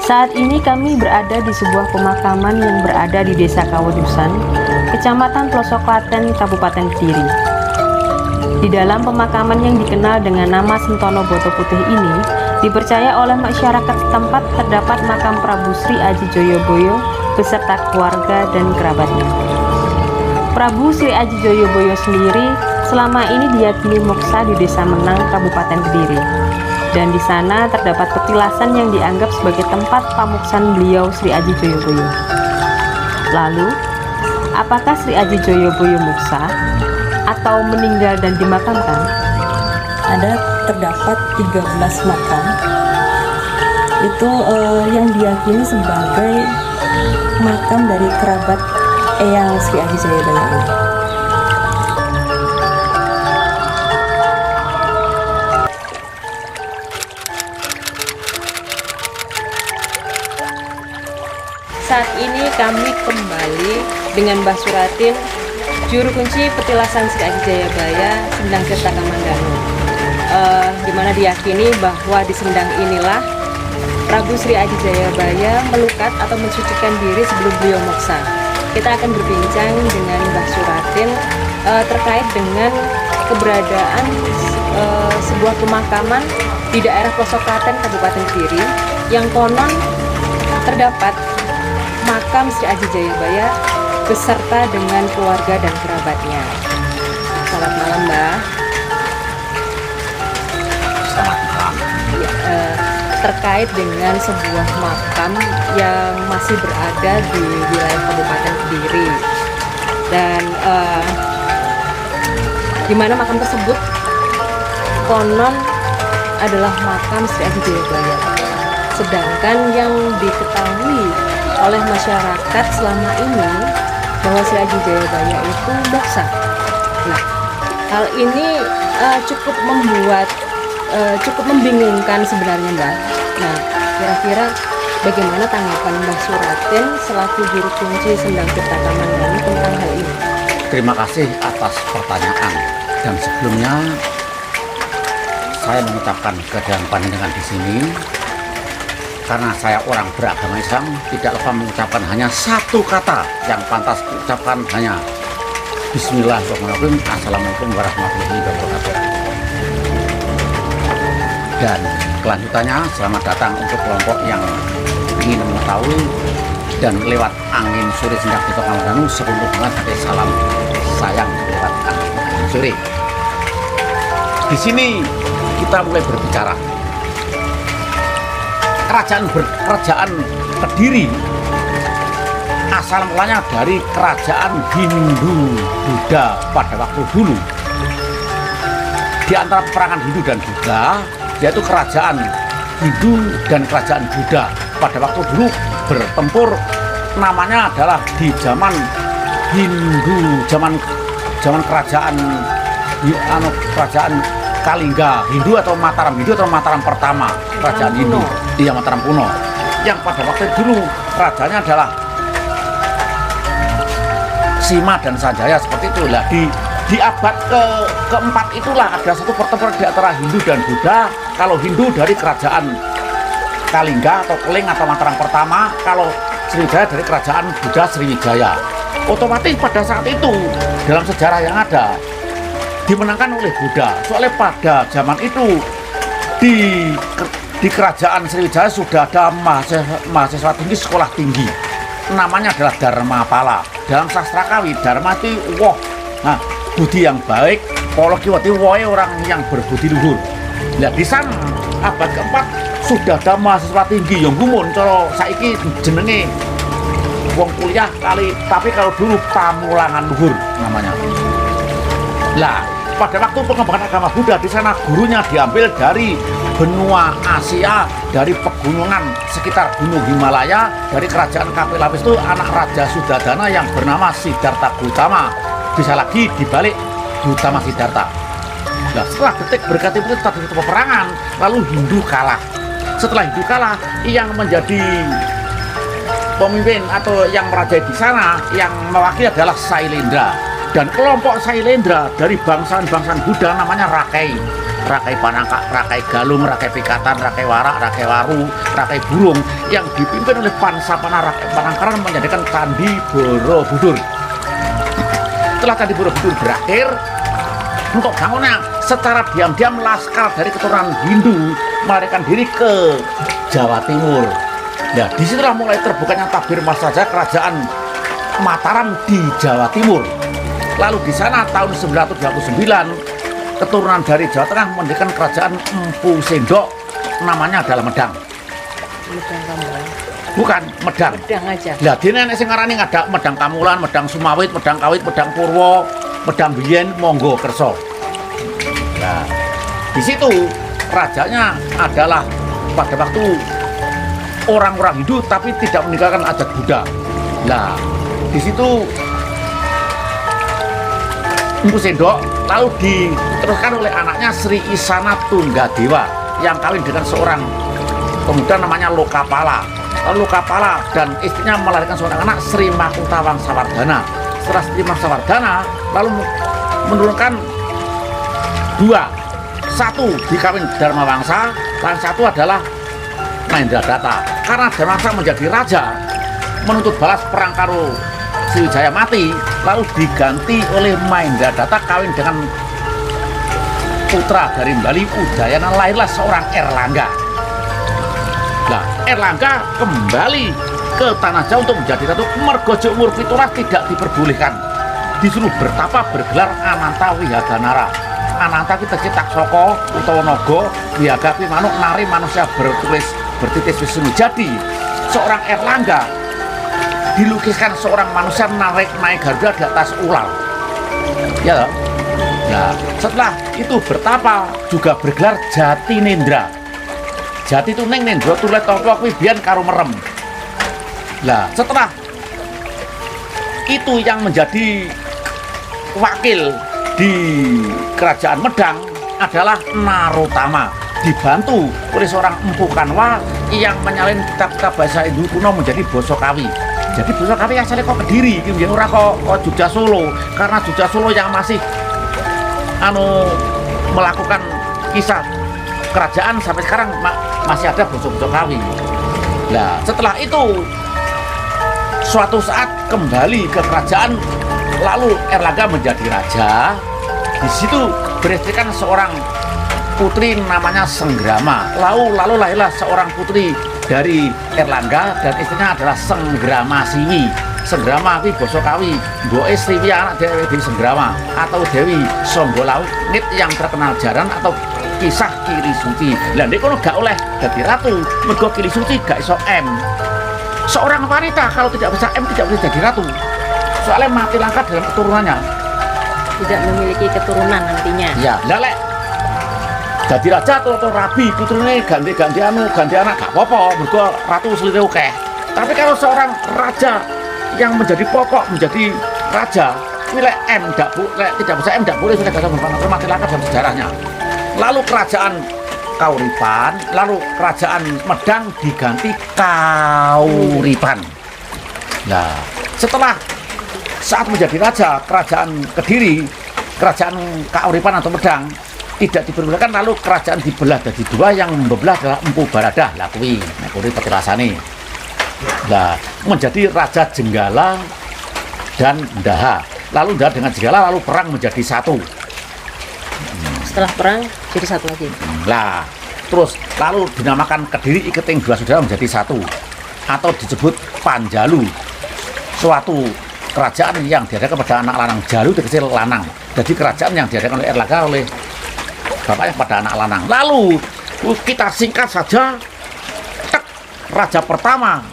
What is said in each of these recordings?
Saat ini kami berada di sebuah pemakaman yang berada di Desa Kawedusan, Kecamatan Pelosok Klaten, Kabupaten Kediri. Di dalam pemakaman yang dikenal dengan nama Sentono Boto Putih ini, dipercaya oleh masyarakat setempat terdapat makam Prabu Sri Aji Joyoboyo beserta keluarga dan kerabatnya. Prabu Sri Aji Joyoboyo sendiri selama ini diyakini moksa di Desa Menang, Kabupaten Kediri. Dan di sana terdapat petilasan yang dianggap sebagai tempat pamuksan beliau Sri Aji Joyoboyo. Lalu, apakah Sri Aji Joyoboyo moksa atau meninggal dan dimakamkan? Terdapat 13 makam itu yang diyakini sebagai makam dari kerabat Eyang Sri Aji Joyoboyo ini. Saat ini kami kembali dengan Mbah Suratin, juru kunci petilasan Sri Aji Jayabaya Sendang Tirta Kamandanu, di mana diyakini bahwa di sendang inilah Prabu Sri Aji Jayabaya melukat atau mensucikan diri sebelum beliau moksa. Kita akan berbincang dengan Mbah Suratin terkait dengan keberadaan sebuah pemakaman di daerah Pelosok Klaten, Kabupaten Kediri, yang konon terdapat makam Sri Aji Jayabaya beserta dengan keluarga dan kerabatnya. Selamat malam, Mbah. Selamat malam. Ya, terkait dengan sebuah makam yang masih berada di wilayah Kabupaten Kediri, dan di mana makam tersebut konon adalah makam Sri Aji Jayabaya. Sedangkan yang diketahui oleh masyarakat selama ini bahwa Sri Aji Jayabaya itu moksa. Nah, hal ini cukup membingungkan sebenarnya, Mbak. Nah, kira-kira bagaimana tanggapan Mbah Suratin selaku juru kunci Sendang Tirta Kamandanu tentang hal ini? Terima kasih atas pertanyaan. Dan sebelumnya saya mengucapkan keadaan panjenengan di sini karena saya orang beragama Islam, tidak lupa mengucapkan hanya satu kata yang pantas diucapkan, hanya Bismillahirrahmanirrahim, Assalamualaikum warahmatullahi wabarakatuh. Dan kelanjutannya, selamat datang untuk kelompok yang ingin mengetahui, dan lewat angin sore Sendang Tirta Kamandanu sepenuh banget ada salam sayang lewat angin sore. Di sini kita mulai berbicara. Kerajaan Kediri asal mulanya dari kerajaan Hindu Buddha pada waktu dulu. Di antara peperangan Hindu dan Buddha, yaitu kerajaan Hindu dan kerajaan Buddha pada waktu dulu bertempur, namanya adalah di zaman Hindu, zaman kerajaan Kalingga Hindu atau Mataram pertama, kerajaan Hindu. Iya, Mataram kuno. Yang pada waktu dulu rajanya adalah Sima dan Sanjaya, seperti itu. Lah di abad keempat itulah ada satu pertempuran di antara Hindu dan Buddha. Kalau Hindu dari kerajaan Kalingga atau Keling atau Mataram pertama, kalau Sriwijaya dari kerajaan Buddha Sriwijaya. Otomatis pada saat itu dalam sejarah yang ada dimenangkan oleh Buddha. Soalnya pada zaman itu di kerajaan Sriwijaya sudah ada mahasiswa tinggi, sekolah tinggi, namanya adalah Dharmapala. Dalam sastra kawi, Dharma itu woh, nah, budi yang baik, polo kiwati wohe, orang yang berbudi luhur. Nah, di sana abad keempat sudah ada mahasiswa tinggi yang gumun, kalau saiki jenenge wong kuliah kali, tapi kalau dulu pamulangan luhur namanya. Lah, pada waktu pengembangan agama Buddha di sana gurunya diambil dari benua Asia, dari pegunungan sekitar Gunung Himalaya, dari kerajaan Kapilapis itu anak Raja Sudadana yang bernama Siddhartha Gautama. Bisa lagi dibalik Gautama Siddhartha. Nah, setelah detik berkati itu terjadi peperangan, lalu Hindu kalah. Setelah Hindu kalah, yang menjadi pemimpin atau yang merajai di sana, yang mewakili adalah Sailendra. Dan kelompok Sailendra dari bangsaan-bangsaan Buddha namanya Rakai. Rakai Panangka, Rakai Galung, Rakai Pikatan, Rakai Warak, Rakai Waru, Rakai Burung yang dipimpin oleh Pansapana Rakai Panangkaran menjadikan Candi Borobudur. Setelah Candi Borobudur berakhir, untuk bangunnya secara diam-diam laskar dari keturunan Hindu melarikan diri ke Jawa Timur. Nah, disitulah mulai terbukanya tabir Masraja kerajaan Mataram di Jawa Timur. Lalu di sana tahun 929 keturunan dari Jawa Tengah mendirikan kerajaan Empu Sendok, namanya adalah Medang. Medang Kamulan. Bukan, Medang. Medang aja. Lah dene nek sing ngarani ada Medang Kamulan, Medang Sumawit, Medang Kawit, Medang Purwo, Medang Biyen, Monggo Kerso. Nah, di situ rajanya adalah pada waktu orang-orang Hindu tapi tidak meninggalkan adat Buddha. Nah, di situ Empu Sendok lalu diteruskan oleh anaknya Sri Isana Tunggadewa yang kawin dengan seorang pemuda namanya Lokapala. Lalu Lokapala dan istrinya melahirkan seorang anak Sri Makuta Wangsawardhana. Setelah Sri Wangsawardhana lalu menurunkan dua, satu dikawin Dharma Wangsa dan satu adalah Mahendradatta. Karena Dharma Wangsa menjadi raja menuntut balas perang karo Sriwijaya mati, lalu diganti oleh Mahendradatta kawin dengan putra dari Bali Udayana, lahirlah seorang Erlangga. Nah, Erlangga kembali ke tanah Jawa untuk menjadi ratu. Mergo umur 17 tidak diperbolehkan, disuruh bertapa bergelar Ananta Wihaganara. Ananta kita cetak soko utawa naga, wihaga kuwi manuk, nari manusia bertitis wisnu. Jadi seorang Erlangga dilukiskan seorang manusia naik Garuda di atas ular. Ya. Nah, setelah itu bertapa juga bergelar Jatinendra. Jati itu ning nendra tulet apa kuwi biyen karo merem. Lah, setelah itu yang menjadi wakil di kerajaan Medang adalah Narotama, dibantu oleh seorang Empu Kanwa yang menyalin kitab-kitab bahasa Hindu kuno menjadi basa Kawi. Jadi basa Kawi asalnya kok Kediri, iki ora kok Jogja Solo, karena Jogja Solo yang masih melakukan kisah kerajaan sampai sekarang masih ada basa-basa Kawi. Nah, setelah itu suatu saat kembali ke kerajaan, lalu Erlangga menjadi raja. Di situ beristrikan seorang putri namanya Senggrama. Lalu lahirlah seorang putri dari Erlangga dan istrinya adalah Senggrama Siwi. Senggrama itu basa Kawi, mboke Sriwi anak Dewi Senggrama atau Dewi Songgolawit yang terkenal jaran atau kisah Kili Suci. Lah nek kono gak oleh dadi ratu, mergo Kili Suci gak iso M. Seorang wanita kalau tidak bisa M tidak boleh jadi ratu. Soalnya mati langka dalam keturunannya. Tidak memiliki keturunan nantinya. Ya, lelek jadi raja atau rabi putrine ganti anak gak apa-apa, mergo ratu selire akeh. Tapi kalau seorang raja yang menjadi pokok menjadi raja, nilai M tidak bisa M tidak boleh, sudah gak bisa mati langka dalam sejarahnya. Lalu kerajaan Kauripan, lalu kerajaan Medang diganti Kauripan. Nah, setelah saat menjadi raja kerajaan Kediri, kerajaan Kauripan atau Medang tidak diperbolehkan, lalu kerajaan dibelah jadi dua, yang membelah adalah Empu Baradah, lah kuwi nek kuwi petirasane. Nah, menjadi Raja Jenggala dan Daha. Lalu Daha dengan Jenggala lalu perang menjadi satu. Setelah perang jadi satu lagi. Lah, terus lalu dinamakan Kediri Iketing dua saudara menjadi satu, atau disebut Panjalu, suatu kerajaan yang diadakan kepada anak lanang. Jalu dikecil lanang. Jadi kerajaan yang diadakan oleh Erlangga oleh bapaknya pada anak lanang. Lalu kita singkat saja, raja pertama.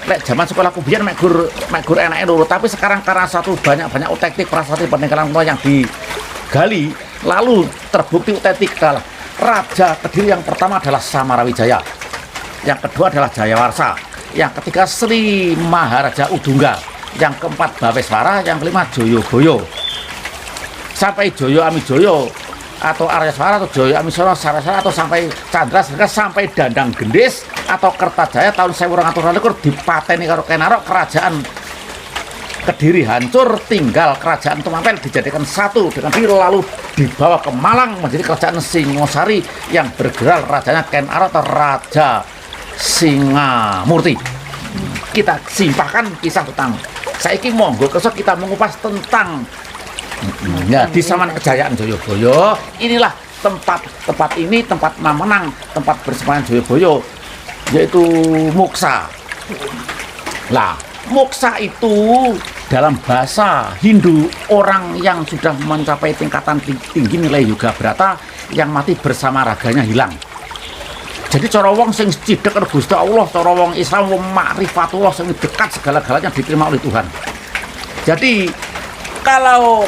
Lek zaman sekolahku biyen mek gur enake loro, tapi sekarang karena satu banyak otentik prasasti peninggalan kuno yang digali, lalu terbukti otentik adalah Raja Kediri yang pertama adalah Samarawijaya, yang kedua adalah Jayawarsa, yang ketiga Sri Maharaja Udungga, yang keempat Baweswara, yang kelima Joyoboyo, sampai Joyo Amijoyo atau Aryaswara atau Joyo Amiswara Saraswara atau sampai Chandra sampai Dandang Gendis atau Kertajaya tahun 1200 dipateni karo Kenarok kerajaan Kediri hancur, tinggal kerajaan Tumapel dijadikan satu dengan diri, lalu dibawa ke Malang menjadi kerajaan Singosari yang bergerak rajanya Ken Arok atau Raja Singamurti. Kita simpahkan kisah tentang saiki monggo kesok kita mengupas tentang ya di zaman kejayaan Jayabaya. Inilah tempat ini tempat Mamenang, tempat bersemayam Jayabaya, yaitu Moksa. Lah, Moksa itu dalam bahasa Hindu orang yang sudah mencapai tingkatan tinggi nilai yoga brata yang mati bersama raganya hilang. Jadi cara wong sing cidhek karo Gusti Allah, cara wong Islam wong ma'rifatullah sing dekat segala-galanya diterima oleh Tuhan. Jadi kalau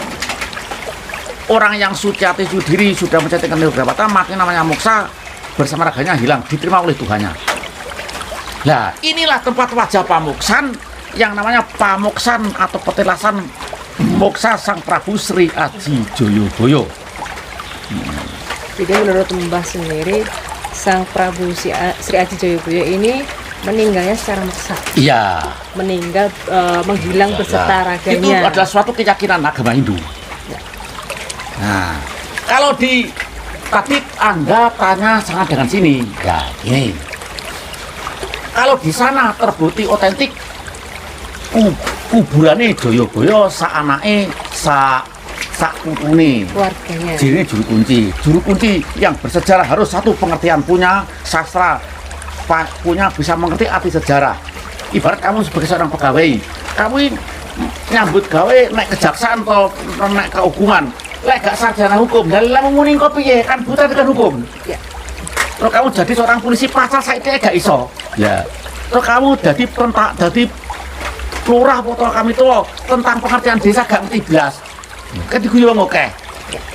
orang yang suci hati suci diri sudah mencapai tingkatan yoga brata mati namanya Moksa bersama raganya hilang diterima oleh Tuhannya. Nah, inilah tempat wajah Pamuksan yang namanya Pamuksan atau petilasan Moksa Sang Prabu Sri Aji Jayabaya. Jadi menurut Mbah sendiri, Sang Prabu Sri Aji Jayabaya ini meninggalnya secara moksa. Iya. Meninggal menghilang beserta raganya. Itu adalah suatu keyakinan agama Hindu. Ya. Nah, kalau tadi Anda tanya sangat dengan sini, ya ini. Kalau di sana terbukti otentik kuburane Jayabaya saanake sakupune Keluarganya. Jadi juru kunci yang bersejarah harus satu pengertian punya sastra, punya bisa mengerti arti sejarah. Ibarat kamu sebagai seorang pegawai, kamu nyambut gawe naik kejaksaan atau naik kehukuman, lek gak sarjana hukum, dalam muni kok piye kan buta dengan hukum. Ya. Terus kamu jadi seorang polisi pasal saiki gak iso. Ya. Terus kamu jadi lurah foto kami itu tentang pengertian desa gak ngerti blas. Kan diguyu wong akeh.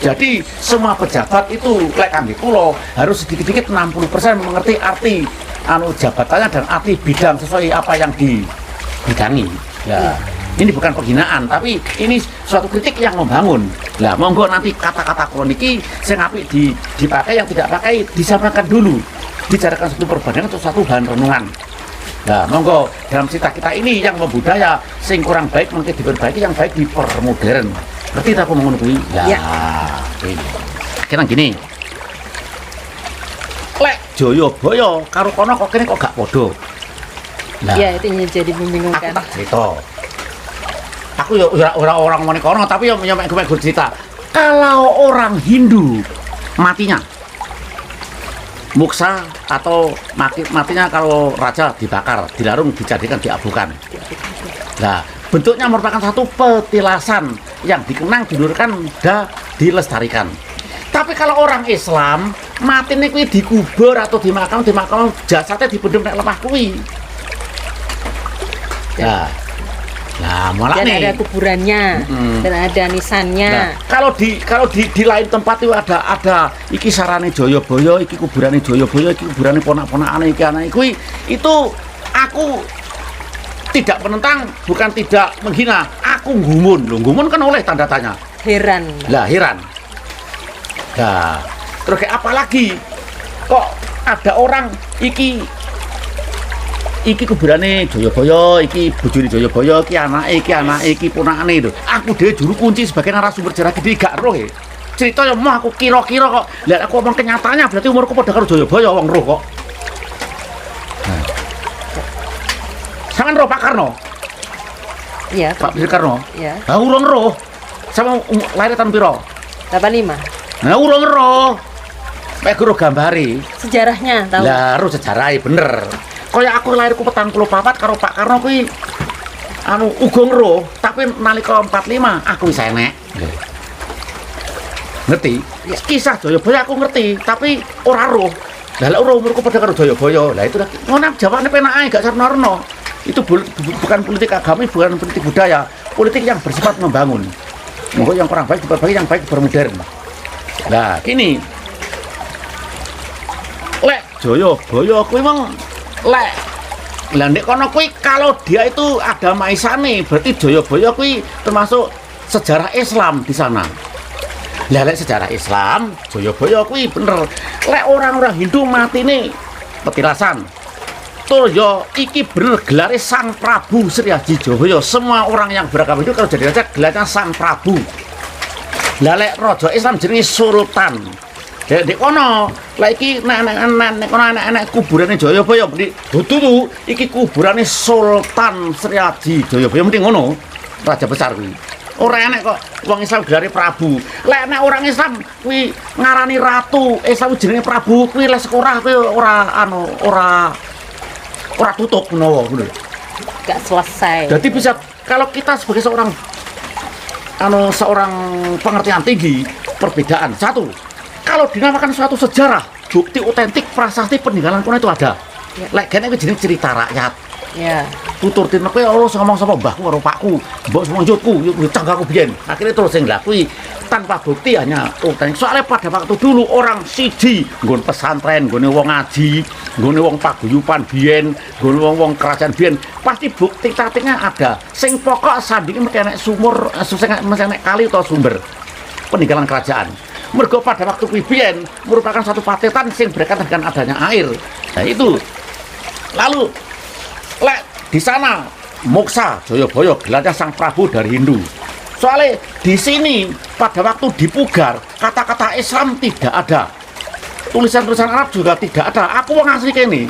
Jadi semua pejabat itu lek kangge kula harus sedikit-sedikit 60% mengerti arti jabatannya dan arti bidang sesuai apa yang dibidangi. Ya. Ini bukan penghinaan, tapi ini suatu kritik yang membangun. Lah, monggo nanti kata-kata kula niki sing apik dipakai, yang tidak pakai disampaikan dulu. Bicarakan satu perbandingan atau satu bahan renungan. Nah, monggo dalam cerita kita ini yang membudaya sing kurang baik mungkin diperbaiki, yang baik dipermodern. Berarti aku mengono kuwi. Ya. Ini. Kira gini. Lek Jayabaya karo kono kok kene kok gak padha. Nah, ya itu yang jadi membingungkan. Aku tak cerita. Aku ya orang ngene kono tapi ya mek cerita. Kalau orang Hindu matinya Moksa atau matinya kalau raja dibakar, dilarung, dijadikan, diabukan. Nah, bentuknya merupakan satu petilasan yang dikenang, diluruskan, dan dilestarikan. Tapi kalau orang Islam mati ini kuwi dikubur atau dimakam jasadnya dipendem nek lemah kuwi. Nah, malah dan nih ada kuburannya dan ada nisannya. Nah, kalau di lain tempat itu ada iki sarane Jayabaya, iki kuburane Jayabaya, iki kuburane ponak-ponakane iki anake kuwi, itu aku tidak menentang, bukan tidak menghina, aku nggumun. Lho, nggumun kan oleh tanda tanya. Heran. Lah, heran. Nah, terus kayak apa lagi? Kok ada orang iki kuburane Jayabaya, iki bojone Jayabaya, iki anake, iki ponakane lho. Aku dhewe juru kunci sebagai narasumber sejarah gede gak roh e. Cerita ya mau aku kira-kira kok. Lah aku omong kenyataannya berarti umurku padha karo Jayabaya wong roh kok. Nah. Sampeyan roh Pak Karno? Iya, Pak Bisri Karno? Iya. Lah urung roh. Sama lahir tahun piro? 85. Nah urung roh. Mek guru gambari. Sejarahnya tahu. Lah roh sejarah bener. Kaya aku lahirku 44 karo Pak Karno kuwi uga ngeruh, tapi nalika 45 aku wis enek. Ngerti? Ya. Kisah Jayabaya aku ngerti, tapi ora roh. Lah lek ora umurku padha karo Jayabaya. Lah itu ngono jawabane penak ae gak sarna-arna. Itu bukan politik agama, bukan politik budaya, politik yang bersifat membangun. Monggo yang kurang baik diperbaiki, yang baik bermodern. Nah, gini. Lek Jayabaya kuwi mong lek lah nek kono kuwi kalau dia itu agama Isane berarti Jayabaya kuwi termasuk sejarah Islam di sana. Lah lek sejarah Islam Jayabaya kuwi bener. Lek orang-orang Hindu matine petilasan. betul yo iki bener gelare Sang Prabu Sri Haji Jayabaya. Semua orang yang beragama itu kalau jadi raja gelarnya Sang Prabu. Lah lek raja Islam jenenge Sultan. Dek kono lek iki nek kono anak kuburane Jayabaya mesti dudu iki kuburane Sultan Sri Haji Jayabaya mesti ngono. Raja besar kuwi. Ora enek kok wong Islam gelare Prabu. Lek nek orang Islam kuwi ngarani ratu, Islam jenenge Prabu kuwi lek sekolah kuwi ora tutup menawa ngono. Gak selesai. Jadi bisa kalau kita sebagai seorang pengertian tinggi perbedaan satu, kalau dinamakan suatu sejarah, bukti otentik prasasti peninggalan kuno itu ada. Ya. Lek kene iki jenenge cerita rakyat. Ya. Tutur tin kowe ora usah ngomong sapa mbahku karo pakku, mbok semua njutku, yo canggaku biyen. Akhirnya terus sing lakui tanpa bukti hanya otentik. Soalnya pada waktu dulu orang siji nggon pesantren, nggone wong ngaji, nggone wong paguyuban biyen, nggone wong kerajaan biyen, pasti bukti tatiknya ada. Sing pokok sandinge mesti enek sumur, mesti enek kali atau sumber peninggalan kerajaan. Mergo pada waktu kuwi biyen merupakan satu patetan sing berkaitan dengan adanya air. Nah itu. Lalu lek di sana Moksa Jayabaya gelarnya Sang Prabu dari Hindu. Soalnya di sini pada waktu dipugar kata-kata Islam tidak ada, tulisan-tulisan Arab juga tidak ada. Aku wong asli kene.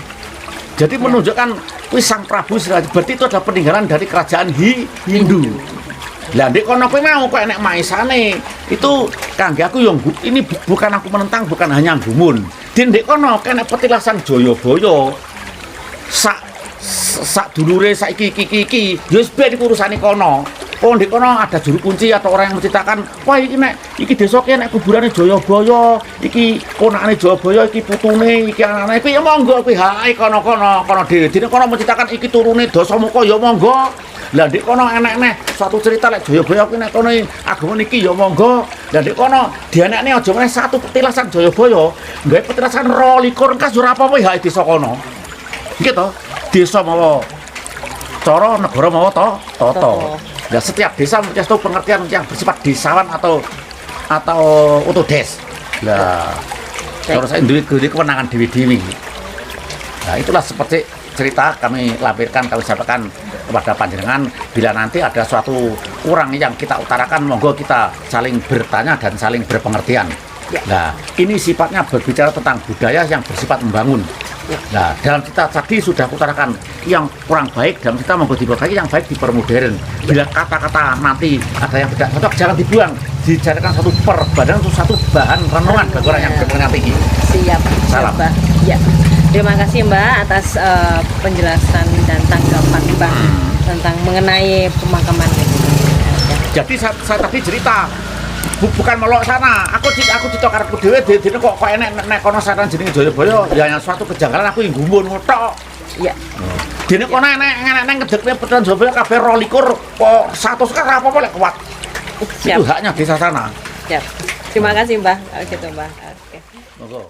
Jadi menunjukkan wis Sang Prabu berarti itu adalah peninggalan dari kerajaan Hindu. Lah ndek kono kowe mau kok enek maisane. Itu kangge aku yo ini bukan aku menentang, bukan hanya gumun. Di ndek kono kene petilasan Jayabaya. Sak dulure saiki iki ya wis ben urusane kono. Oh ndek kono ada juru kunci atau orang yang menceritakan, wah iki nek iki desa ki nek kuburane Jayabaya, iki ponakane Jayabaya, iki putune, iki anake kuwi ya monggo kuwi hae kono-kono dhewe. Dene kono menceritakan iki turune Dasamuka ya monggo. Lah ndek kono enek suatu cerita lek Jayabaya kuwi nek kono agama niki ya monggo. Lah ndek kono dianekne aja meneh satu petilasan Jayabaya, gawe petilasan 22 kas ora apa-apa hae desa kono. Gitu. Desa mawa cara, negara mawa tata. Nah, setiap desa mempunyai satu pengertian yang bersifat desawan atau otodes. Lah, kalau saya duwe kewenangan dewi-dewi. Nah, itulah seperti cerita kami lampirkan, kami sampaikan kepada panjenengan. Bila nanti ada suatu kurang yang kita utarakan, monggo kita saling bertanya dan saling berpengertian. Ya. Nah, ini sifatnya berbicara tentang budaya yang bersifat membangun. Ya. Nah, dalam kita tadi sudah utarakan yang kurang baik, dalam kita monggo diperbaiki, yang baik dipermodern. Bila kata-kata nanti ada yang tidak cocok, jangan dibuang, dijadikan satu perbandingan untuk satu bahan renungan bagi orang yang berpendidikan tinggi. Siap. Salam. Mbak. Ya. Terima kasih Mbak atas penjelasan dan tanggapan Mbak tentang mengenai pemakaman ini. Jadi saya tadi cerita bukan melok sana. Aku cerita karepku dhewe dene kok enek kono setan jenenge Jayabaya, ya yang suatu kejanggalan aku yang gumun ngotok. Iya. Dene kono enek ngedekne Petan Jayabaya kabeh 22 kok 100 kan apa-apa lek kuat. Siap. Itu haknya desa sana. Siap. Terima kasih Mbak. Gitu Mbak. Oke. Monggo.